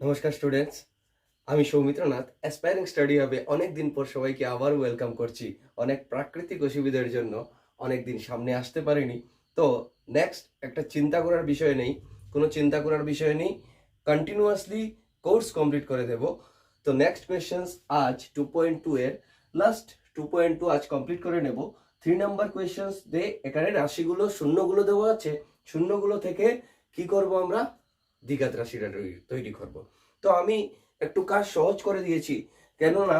নমস্কার স্টুডেন্টস, আমি সৌমিত্রনাথ। Aspiring study হবে অনেক দিন পর সবাইকে আবার ওয়েলকাম করছি। অনেক প্রাকৃতিক অসুবিধার জন্য অনেক দিন সামনে আসতে পারিনি। তো নেক্সট একটা চিন্তা করার বিষয় নেই, কোনো চিন্তা করার বিষয় নেই, কন্টিনিউয়াসলি কোর্স কমপ্লিট করে দেব। তো নেক্সট কোয়েশ্চেন্স আজ 2.2 এর লাস্ট 2.2 আজ কমপ্লিট করে নেব। 3 নাম্বার কোয়েশ্চেন্স দে, এখানে রাশিগুলো শূন্যগুলো দেওয়া আছে, শূন্যগুলো থেকে কি করব আমরা, দ্বিঘাত রাশিটা তৈরি করব। তো আমি একটু কাজ সহজ করে দিয়েছি, কেননা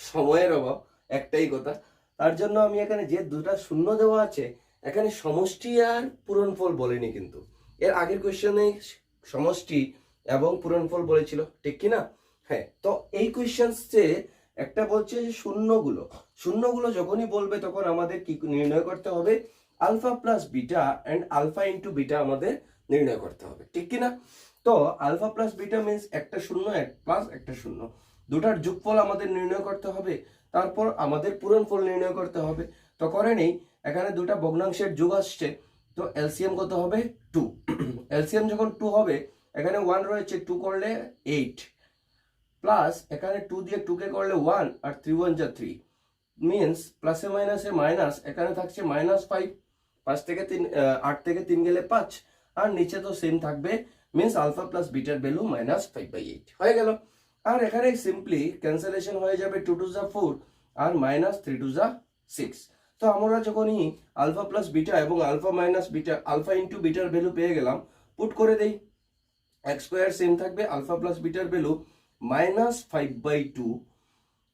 সময়ের অভাব, একটাই কথা। তার জন্য আমি এখানে যে দুটা শূন্য দেওয়া আছে, এখানে সমষ্টি আর পূরণফল বলিনি, কিন্তু এর আগের কোয়েশ্চেনে সমষ্টি এবং পূরণফল বলেছিল, ঠিক কি না? হ্যাঁ, তো এই কোয়েশ্চেন্সে একটা বলছে যে শূন্যগুলো শূন্যগুলো যখনই বলবে তখন আমাদের কি নির্ণয় করতে হবে, alpha plus beta and alpha into beta আমাদের নির্ণয় করতে হবে, ঠিক কি না? তো আলফা প্লাস বিটা মিন্স একটা শূন্য এক প্লাস একটা শূন্য, দুটার যোগফল আমাদের নির্ণয় করতে হবে, তারপর আমাদের পূরণফল নির্ণয় করতে হবে। তো করে নেই, এখানে দুটা ভগ্নাংশের যোগ আসছে, তো এলসিএম কত হবে? 2। এলসিএম যখন 2 হবে, এখানে 1 রয়েছে, 2 করলে 8, প্লাস এখানে 2 দিয়ে 2 কে করলে 1, আর 3 1 যা 3, মিন্স প্লাসে মাইনাসে মাইনাস, এখানে থাকছে -5, 5 থেকে 3 8 থেকে 3 গেলে 5, আর নিচে তো সেম থাকবে, মিন্স আলফা প্লাস বিটার ভ্যালু -5/8 হয়ে গেল। আর এখানে সিম্পলি ক্যান্সেলেশন হয়ে যাবে, 2 2 যা 4 আর -3 2 যা 6। তো আমরা যখনই আলফা প্লাস বিটা এবং alpha minus beta, alpha into বিটার ভ্যালু পেয়ে গেলাম, পুট করে দেই, এক্স স্কোয়ার সেম থাকবে, আলফা প্লাস বিটার value -5/2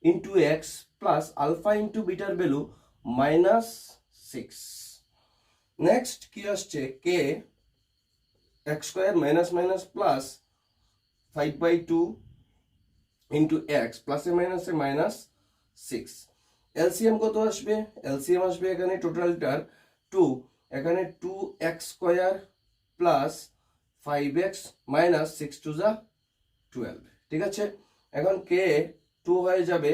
into x plus alpha into বিটার ভ্যালু -6। নেক্সট কি আসছে, k x square minus minus plus 5/2 into x প্লাসে মাইনাসে -6। এলসিএম কত আসবে? এলসিএম আসবে এখানে টোটালটার 2, এখানে 2x square plus 5x minus 6 2 যা 12, ঠিক আছে? এখন কে 2 হয়ে যাবে,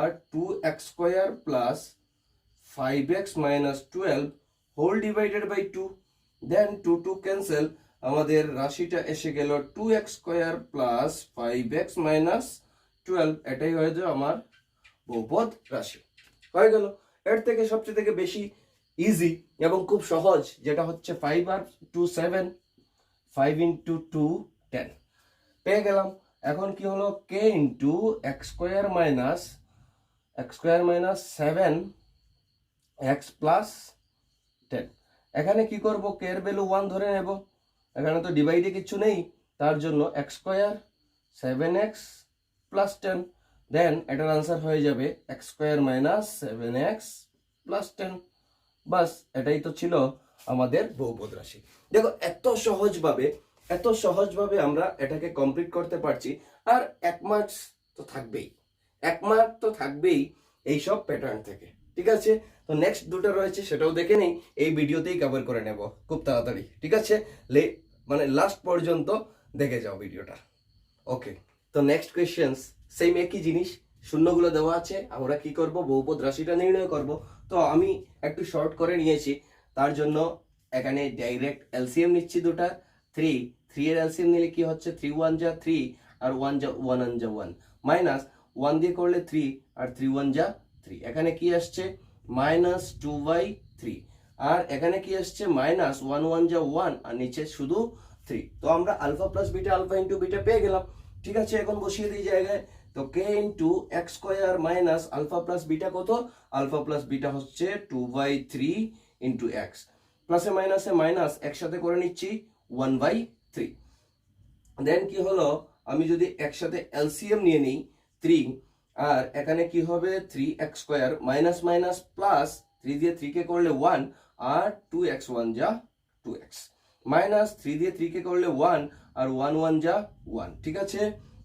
আর 2x square plus 5x minus 12 whole divided by 2, then 2 2 cancel, আমাদের রাশিটা এসে গেল 2x square plus 5x minus 12, এটাই হয়ে যাবে আমার বহুপদ রাশি। হয়ে গেল। এর থেকে সবচেয়ে থেকে বেশি ইজি এবং খুব সহজ যেটা হচ্ছে 5 আর 2 7, 5 ইন্টু 2 10 পেয়ে গেলাম। এখন কি হলো, k into x square minus 7 x plus 10। এখানে কি করব, কে এর ভ্যালু 1 ধরে নেব, এখানে তো ডিভাইডে কিছু নেই, তার জন্য এক্স স্কোয়ার 7x প্লাস 10, দেন এটার আনসার হয়ে যাবে x square minus 7x plus 10। বাস, এটাই তো ছিল আমাদের বহুপদ রাশি। দেখো এত সহজভাবে আমরা এটাকে কমপ্লিট করতে পারছি। আর 1 মার্কস তো থাকবেই, 1 মার্ক তো থাকবেই এইসব প্যাটার্ন থেকে, ঠিক আছে? তো নেক্সট দুটো রয়েছে, সেটাও দেখে নেই, এই ভিডিওতেই কভার করে নেব খুব তাড়াতাড়ি, ঠিক আছে? মানে লাস্ট পর্যন্ত দেখে যাও ভিডিওটা। ওকে, তো নেক্সট কোয়েশ্চেন্স সেম একই জিনিস, শূন্যগুলো দেওয়া আছে, আমরা কি করব, বহুপদ রাশিটা নির্ণয় করব। তো আমি একটু শর্ট করে নিয়েছি, তার জন্য এখানে ডাইরেক্ট এলসিএম নিচ্ছি দুটা। 3 এর এলসিএম নিলে কি হচ্ছে, 3 1 যা 3 আর 1 যা 1 1 যা 1, মাইনাস 1 দিয়ে করলে 3 আর 3 1 যা 3, এখানে কি আসছে -2/3, আর এখানে কি আসছে -1 1 যা 1 আর নিচে শুধু 3। তো আমরা alpha plus beta alpha into beta পেয়ে গেলাম, ঠিক আছে? এখন বসিয়ে দিই জায়গায়, তো k into x square minus alpha plus beta কত, আলফা প্লাস বিটা হচ্ছে 2/3 ইন্টু এক্স, প্লাসে মাইনাসে মাইনাস একসাথে করে নিচ্ছি 1/3। দেন কি হলো, আমি যদি একসাথে এলসিএম নিয়ে নিই 3, আর এখানে কি হবে 3x square minus minus plus 3 দিয়ে 3 কে করলে 1, আর 2x 1 যা 2x, মাইনাস 3 দিয়ে 3 কে করলে 1 আর 1 1 যা 1, ঠিক আছে?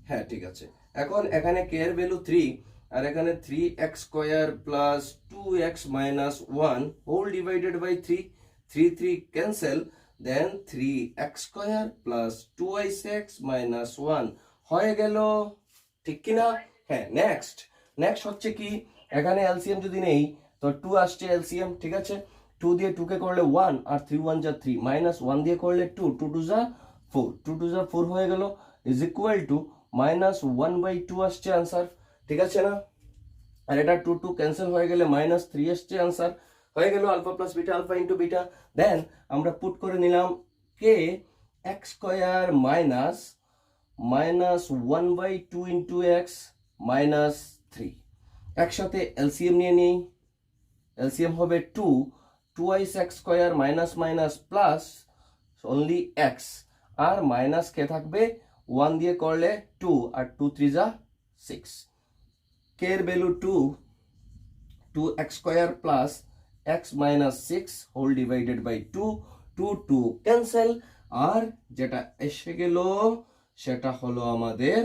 হ্যাঁ, ঠিক আছে। এখন এখানে কে এর ভ্যালু 3, আর এখানে 3x square plus 2x minus 1 whole divided by 3, 3 3 cancel, then 3x square plus 2x minus 1 হয়ে গেল, ঠিক কি না? হ্যাঁ, নেক্সট হচ্ছে কি, এখানে এলসিএম যদি নেই তো 2 আসছে এলসিএম, ঠিক আছে? 2 দিয়ে 2 কে করলে 1 আর 3 1 যা 3, মাইনাস 1 দিয়ে করলে 2 2 2 যা 4, 2 2 যা 4 হয়ে গেল, ইজ ইকুয়াল টু -1/2 আসছে আনসার, ঠিক আছে না? আর এটা 2 2 ক্যান্সেল হয়ে গেলে -3 আসছে আনসার, হয়ে গেল alpha plus beta alpha into beta. Then আমরা পুট করে নিলাম k x square -1/2 into x -3। একসাথে এলসিএম নিয়ে নিই, এলসিএম হবে 2 2x square minus minus plus only x, আর মাইনাস কে থাকবে 1 দিয়ে করলে 2 আর 2 3 যা 6। কে এর value 2x square plus x minus 6 whole divided by 2, 2 2 cancel, আর যেটা এসে গেল সেটা হলো আমাদের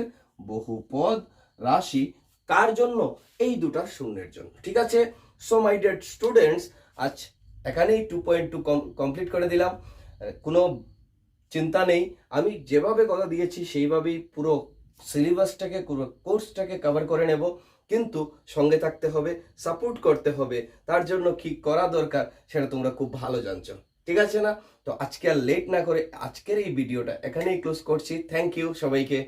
বহুপদ রাশি। কার জন্য? এই দুটার শূন্যের জন্য, ঠিক আছে? সো মাই ডিয়ার স্টুডেন্টস, আজ এখানেই 2.2 কমপ্লিট করে দিলাম। কোনো চিন্তা নেই, আমি যেভাবে কথা দিয়েছি সেইভাবেই পুরো সিলেবাসটাকে পুরো কোর্সটাকে কভার করে নেব, কিন্তু সঙ্গে থাকতে হবে, সাপোর্ট করতে হবে। তার জন্য কি করা দরকার সেটা তোমরা খুব ভালো জানছো, ঠিক আছে না? তো আজকে আর লেট না করে আজকের এই ভিডিওটা এখানেই ক্লোজ করছি। থ্যাংক ইউ সবাইকে।